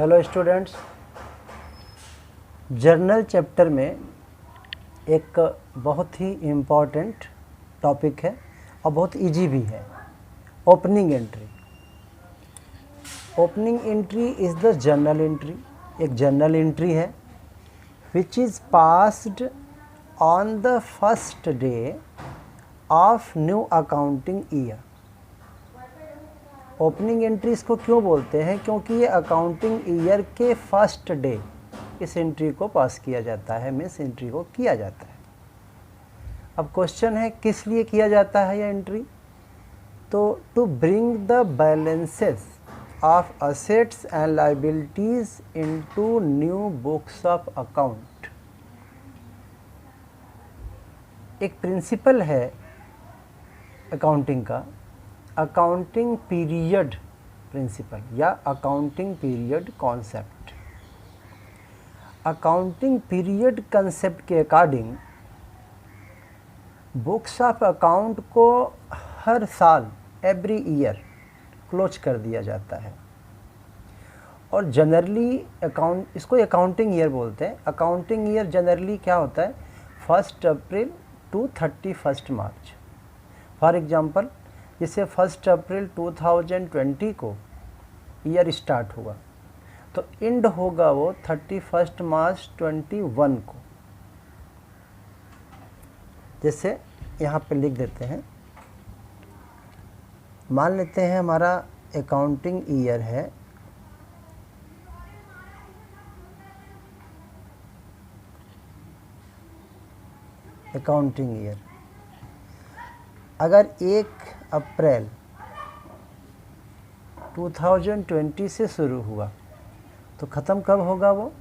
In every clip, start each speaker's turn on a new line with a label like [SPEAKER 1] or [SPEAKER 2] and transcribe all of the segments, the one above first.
[SPEAKER 1] Hello students, journal chapter में एक बहुत ही इम्पॉर्टेंट टॉपिक है और बहुत इजी भी है, opening entry. Opening entry is the journal entry, एक जर्नल एंट्री है which is passed on the first day of new accounting year. Opening entry इसको क्यों बोलते हैं? क्योंकि ये अकाउंटिंग ईयर के फर्स्ट डे इस एंट्री को पास किया जाता है, मीन्स एंट्री को किया जाता है। अब क्वेश्चन है किस लिए किया जाता है ये एंट्री? तो to bring the balances of assets and liabilities into new books of account. एक प्रिंसिपल है अकाउंटिंग का, अकाउंटिंग पीरियड प्रिंसिपल या accounting period concept. Accounting period concept के अकॉर्डिंग बुक्स ऑफ अकाउंट को हर साल एवरी ईयर क्लोज कर दिया जाता है और जनरली इसको अकाउंटिंग ईयर बोलते हैं। अकाउंटिंग ईयर जनरली क्या होता है? 1 अप्रैल टू 31 मार्च। फॉर एग्जांपल, जैसे 1 अप्रैल 2020 को ईयर स्टार्ट हुआ तो एंड होगा वो 31 मार्च 21 को। जैसे यहाँ पे लिख देते हैं, मान लेते हैं हमारा अकाउंटिंग ईयर है अकाउंटिंग ईयर अगर 1 अप्रैल 2020 से शुरू हुआ तो ख़त्म कब होगा वो?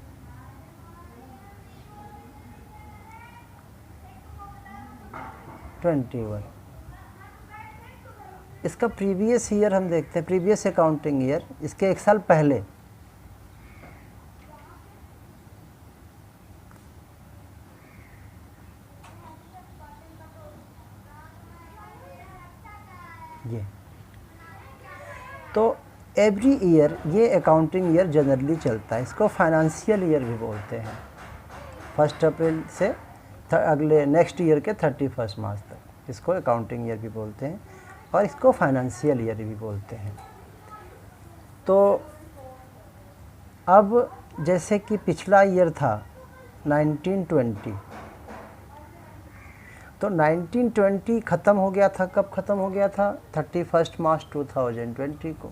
[SPEAKER 1] इसका प्रीवियस ईयर हम देखते हैं, प्रीवियस अकाउंटिंग ईयर, इसके एक साल पहले ये। तो एवरी ईयर ये अकाउंटिंग ईयर जनरली चलता है, इसको फाइनेंशियल ईयर भी बोलते हैं। 1 अप्रैल से अगले नेक्स्ट ईयर के 31 मार्च तक इसको अकाउंटिंग ईयर भी बोलते हैं और इसको फाइनेंशियल ईयर भी बोलते हैं। तो अब जैसे कि पिछला ईयर था 1920, तो 1920 ख़त्म हो गया था। कब ख़त्म हो गया था? 31 मार्च 2020 को।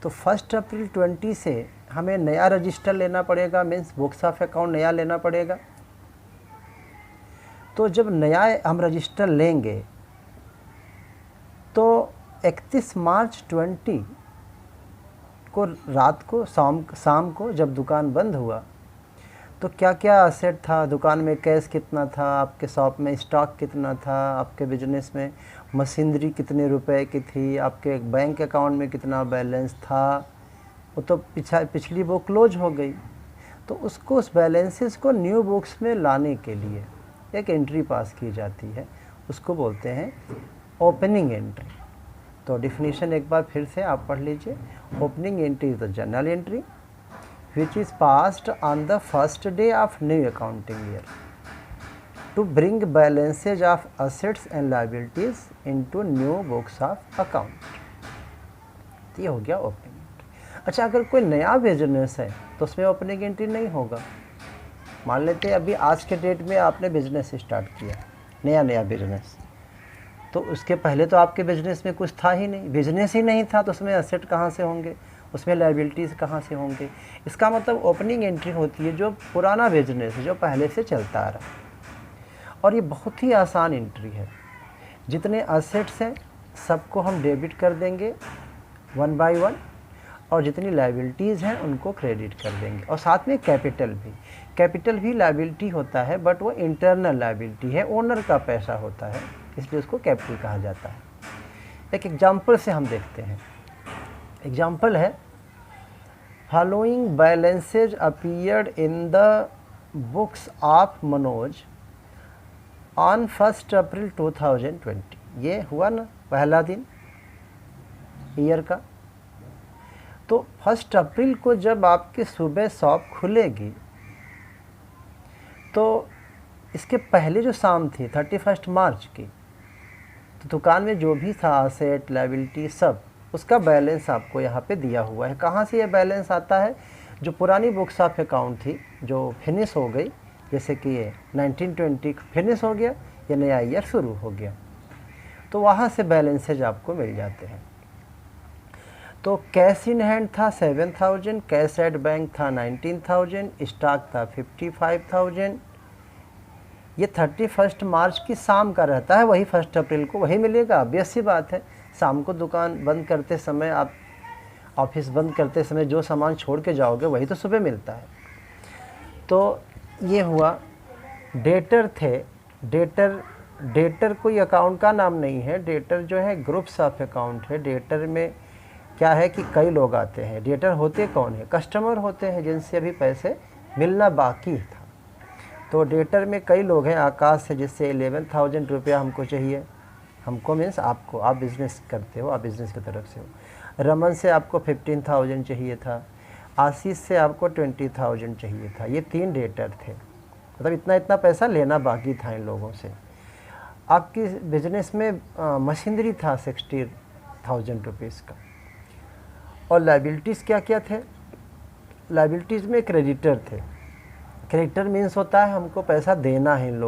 [SPEAKER 1] तो 1 अप्रैल 20 से हमें नया रजिस्टर लेना पड़ेगा, मीन्स बुक्स ऑफ अकाउंट नया लेना पड़ेगा। तो जब नया हम रजिस्टर लेंगे तो 31 मार्च 20 को रात को शाम को जब दुकान बंद हुआ तो क्या क्या असेट था, दुकान में कैश कितना था, आपके शॉप में स्टॉक कितना था, आपके बिजनेस में मशीनरी कितने रुपए की थी, आपके बैंक अकाउंट में कितना बैलेंस था, वो तो पिछली बुक क्लोज हो गई। तो उस बैलेंसेस को न्यू बुक्स में लाने के लिए एक एंट्री पास की जाती है, उसको बोलते हैं ओपनिंग एंट्री। तो डिफिनीशन एक बार फिर से आप पढ़ लीजिए। Opening entry is the journal entry which is passed on the first day of new accounting year to bring balances of assets and liabilities into new books of account। ये हो गया ओपनिंग एंट्री। अच्छा, अगर कोई नया business है तो उसमें ओपनिंग एंट्री नहीं होगा। मान लेते हैं अभी आज के डेट में आपने बिजनेस स्टार्ट किया, नया बिजनेस, तो उसके पहले तो आपके बिजनेस में कुछ था ही नहीं, बिजनेस ही नहीं था, तो उसमें एसेट कहाँ से होंगे, उसमें लायबिलिटीज़ कहाँ से होंगे? इसका मतलब ओपनिंग एंट्री होती है जो पुराना बिजनेस है, जो पहले से चलता आ रहा है। और ये बहुत ही आसान एंट्री है। जितने एसेट्स हैं सबको हम डेबिट कर देंगे 1 बाय 1 और जितनी लायबिलिटीज़ हैं उनको क्रेडिट कर देंगे। और साथ में कैपिटल भी लायबिलिटी होता है, बट वो इंटरनल लायबिलिटी है, ओनर का पैसा होता है, इसलिए उसको कैपिटल कहा जाता है। एक एग्जाम्पल से हम देखते हैं। एग्जाम्पल है, following balances appeared in the books of Manoj on 1 अप्रैल 2020। ये हुआ ना पहला दिन ईयर का। तो 1 अप्रैल को जब आपकी सुबह शॉप खुलेगी तो इसके पहले जो शाम थी 31 मार्च की, तो दुकान में जो भी था असेट लायबिलिटी सब, उसका बैलेंस आपको यहाँ पे दिया हुआ है। कहाँ से ये बैलेंस आता है? जो पुरानी बुक्स ऑफ अकाउंट थी जो फिनिश हो गई, जैसे कि ये 1920 फिनिश हो गया, ये नया ईयर शुरू हो गया, तो वहाँ से बैलेंसेज आपको मिल जाते हैं। तो कैश इन हैंड था 7000, कैश एट बैंक था 19000, स्टॉक था 55000। ये 31 मार्च की शाम का रहता है, वही 1 अप्रैल को वही मिलेगा। ऑब्वियस सी बात है, शाम को दुकान बंद करते समय, आप ऑफिस बंद करते समय जो सामान छोड़ के जाओगे वही तो सुबह मिलता है। तो ये हुआ। डेटर थे, डेटर कोई अकाउंट का नाम नहीं है, डेटर जो है ग्रुप्स ऑफ अकाउंट है। डेटर में क्या है कि कई लोग आते हैं। डेटर होते कौन है? कस्टमर होते हैं जिनसे अभी पैसे मिलना बाकी था। तो डेटर में कई लोग हैं। आकाश है जिससे 11,000 रुपया हमको चाहिए, हमको मीन्स आपको, आप बिज़नेस करते हो, आप बिज़नेस की तरफ से हो। रमन से आपको 15,000 चाहिए था। आशीष से आपको 20,000 चाहिए था। ये 3 डेटर थे, मतलब इतना इतना पैसा लेना बाकी था इन लोगों से। आपकी बिजनेस में मशीनरी था 60,000 रुपीज़ का। और लाइबिलिटीज़ क्या क्या थे? लाइबिलिटीज़ में क्रेडिटर थे। क्रेडिटर मीन्स होता है हमको पैसा देना है, इन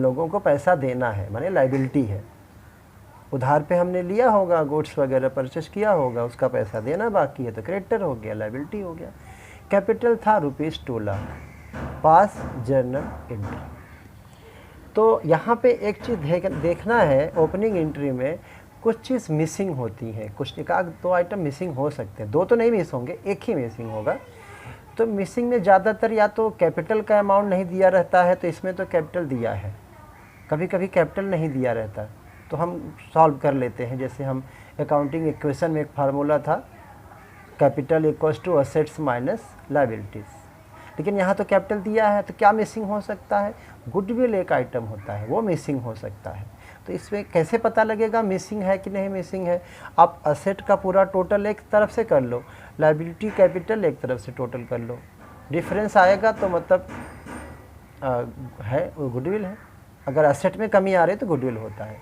[SPEAKER 1] लोगों को पैसा देना है, माने लाइबिलिटी है। उधार पे हमने लिया होगा, गुड्स वगैरह परचेस किया होगा, उसका पैसा देना बाकी है, तो क्रेडिटर हो गया, लाइबिलिटी हो गया। कैपिटल था ₹2 लाख, पास जर्नल एंट्री। तो यहाँ पे एक चीज़ देखना है, ओपनिंग एंट्री में कुछ चीज़ मिसिंग होती है, कुछ एक आध 2 आइटम मिसिंग हो सकते हैं, 2 तो नहीं मिस होंगे, एक ही मिसिंग होगा। तो मिसिंग में ज़्यादातर या तो कैपिटल का अमाउंट नहीं दिया रहता है, तो इसमें तो कैपिटल दिया है, कभी कभी कैपिटल नहीं दिया रहता, तो हम सॉल्व कर लेते हैं। जैसे हम अकाउंटिंग इक्वेशन में एक फार्मूला था, capital equals to assets minus liabilities, लेकिन यहाँ तो कैपिटल दिया है, तो क्या मिसिंग हो सकता है? गुडविल एक आइटम होता है, वो मिसिंग हो सकता है। तो इसमें कैसे पता लगेगा मिसिंग है कि नहीं मिसिंग है? आप असेट का पूरा टोटल एक तरफ से कर लो, लायबिलिटी कैपिटल एक तरफ से टोटल कर लो, डिफरेंस आएगा तो मतलब है गुडविल है। अगर असेट में कमी आ रही है तो गुडविल होता है।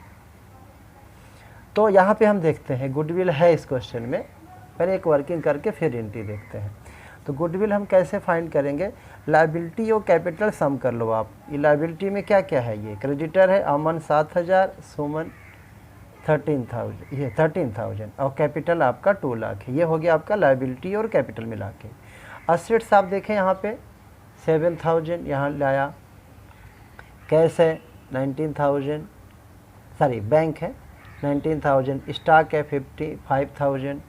[SPEAKER 1] तो यहाँ पे हम देखते हैं गुडविल है इस क्वेश्चन में, पहले एक वर्किंग करके फिर एंट्री देखते हैं। तो गुडविल हम कैसे फाइंड करेंगे? लायबिलिटी और कैपिटल सम कर लो आप। ये लायबिलिटी में क्या क्या है? ये क्रेडिटर है अमन 7,000, सुमन 13,000, ये 13,000, और कैपिटल आपका 2 लाख है। ये हो गया आपका लायबिलिटी और कैपिटल मिला के। असेट्स आप देखें यहाँ पे 7,000 यहाँ लाया, कैश है 19,000, सॉरी बैंक है 19,000, स्टॉक है 55,000,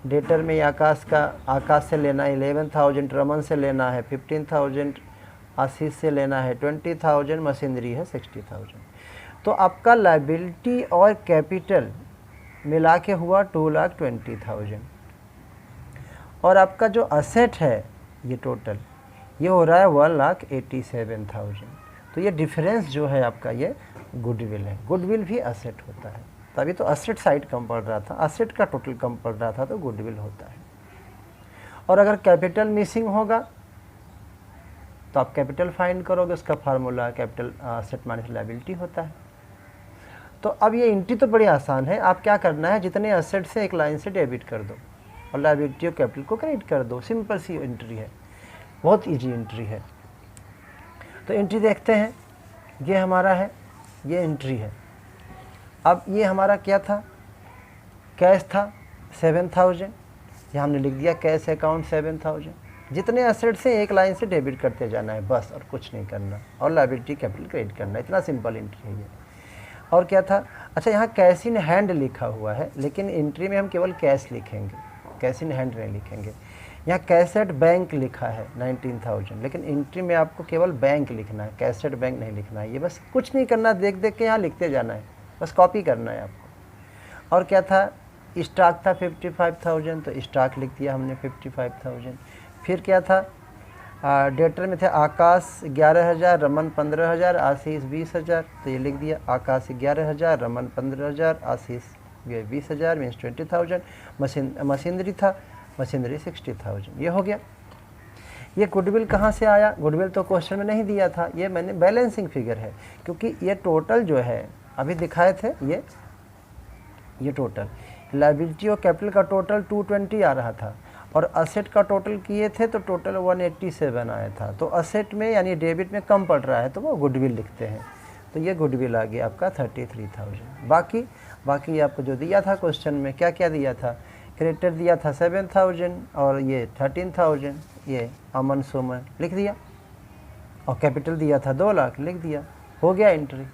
[SPEAKER 1] डेटर में आकाश से लेना है 11,000, रमन से लेना है 15,000, आशीष से लेना है 20,000, मशीनरी है 60,000। तो आपका लायबिलिटी और कैपिटल मिला के हुआ 2,20,000, और आपका जो असेट है ये टोटल ये हो रहा है 1,87,000। तो ये डिफरेंस जो है आपका ये गुडविल है। गुडविल भी असेट होता है, तभी तो असेट साइड कम पड़ रहा था, असेट का टोटल कम पड़ रहा था, तो गुडविल होता है। और अगर कैपिटल मिसिंग होगा तो आप कैपिटल फाइंड करोगे, उसका formula capital asset minus liability होता है। तो अब ये एंट्री तो बड़ी आसान है। आप क्या करना है, जितने असेट से एक लाइन से डेबिट कर दो और लायबिलिटी और कैपिटल को क्रेडिट कर दो। सिंपल सी एंट्री है, बहुत इजी एंट्री है। तो एंट्री देखते हैं, ये हमारा है, ये एंट्री है। अब ये हमारा क्या था? कैश था 7,000, यहाँ हमने लिख दिया कैश अकाउंट 7,000। जितने असेट से एक लाइन से डेबिट करते जाना है बस, और कुछ नहीं करना, और लायबिलिटी कैपिटल क्रेडिट करना, इतना सिंपल एंट्री है ये। और क्या था? अच्छा, यहाँ कैश इन हैंड लिखा हुआ है, लेकिन एंट्री में हम केवल कैश लिखेंगे, कैश इन हैंड नहीं लिखेंगे। यहाँ कैश एट बैंक लिखा है 19,000, लेकिन एंट्री में आपको केवल बैंक लिखना है, कैश एट बैंक नहीं लिखना है। ये बस कुछ नहीं करना, देख देख के यहाँ लिखते जाना है, बस कॉपी करना है आपको। और क्या था? स्टॉक था 55,000, तो स्टॉक लिख दिया हमने 55,000। फिर क्या था? डेटर में थे आकाश 11,000, रमन 15,000, आशीष 20,000, तो ये लिख दिया आकाश 11,000, रमन 15,000, आशीष ये 20,000 मीन्स 20,000। मशीनरी था, मशीनरी 60,000, ये हो गया। ये गुडविल कहाँ से आया? गुडविल तो क्वेश्चन में नहीं दिया था, ये मैंने बैलेंसिंग फिगर है, क्योंकि ये टोटल जो है अभी दिखाए थे, ये टोटल लायबिलिटी और कैपिटल का टोटल 220 आ रहा था, और असेट का टोटल किए थे तो टोटल 187 आया था। तो असेट में यानी डेबिट में कम पड़ रहा है तो वो गुडविल लिखते हैं। तो ये गुडविल आ गया आपका 33,000। बाकी आपको जो दिया था क्वेश्चन में, क्या क्या दिया था? क्रेडिटर दिया था 7,000 और ये 13,000, ये अमन सोमन लिख दिया, और कैपिटल दिया था 2 लाख, लिख दिया, हो गया entry.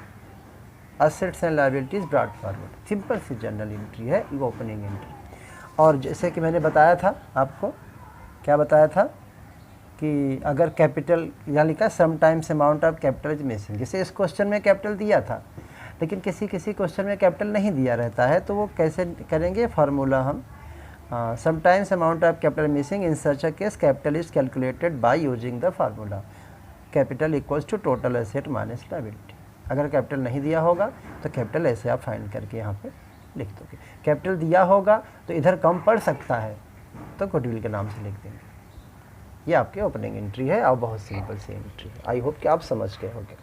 [SPEAKER 1] Assets and liabilities brought forward, simple सी जनरल एंट्री है, ये ओपनिंग एंट्री। और जैसे कि मैंने बताया था आपको, क्या बताया था कि अगर कैपिटल यहाँ लिखा sometimes amount of capital is missing, जैसे इस क्वेश्चन में कैपिटल दिया था, लेकिन किसी क्वेश्चन में कैपिटल नहीं दिया रहता है, तो वो कैसे करेंगे? फार्मूला हम sometimes amount of capital missing, in such a case capital is calculated by using the formula capital equals to total asset minus liability. अगर कैपिटल नहीं दिया होगा तो कैपिटल ऐसे आप फाइंड करके यहाँ पे लिख दोगे। कैपिटल दिया होगा तो इधर कम पड़ सकता है, तो गुडविल के नाम से लिख देंगे। ये आपके ओपनिंग एंट्री है और बहुत सिंपल सी एंट्री है। आई होप कि आप समझ गए होंगे।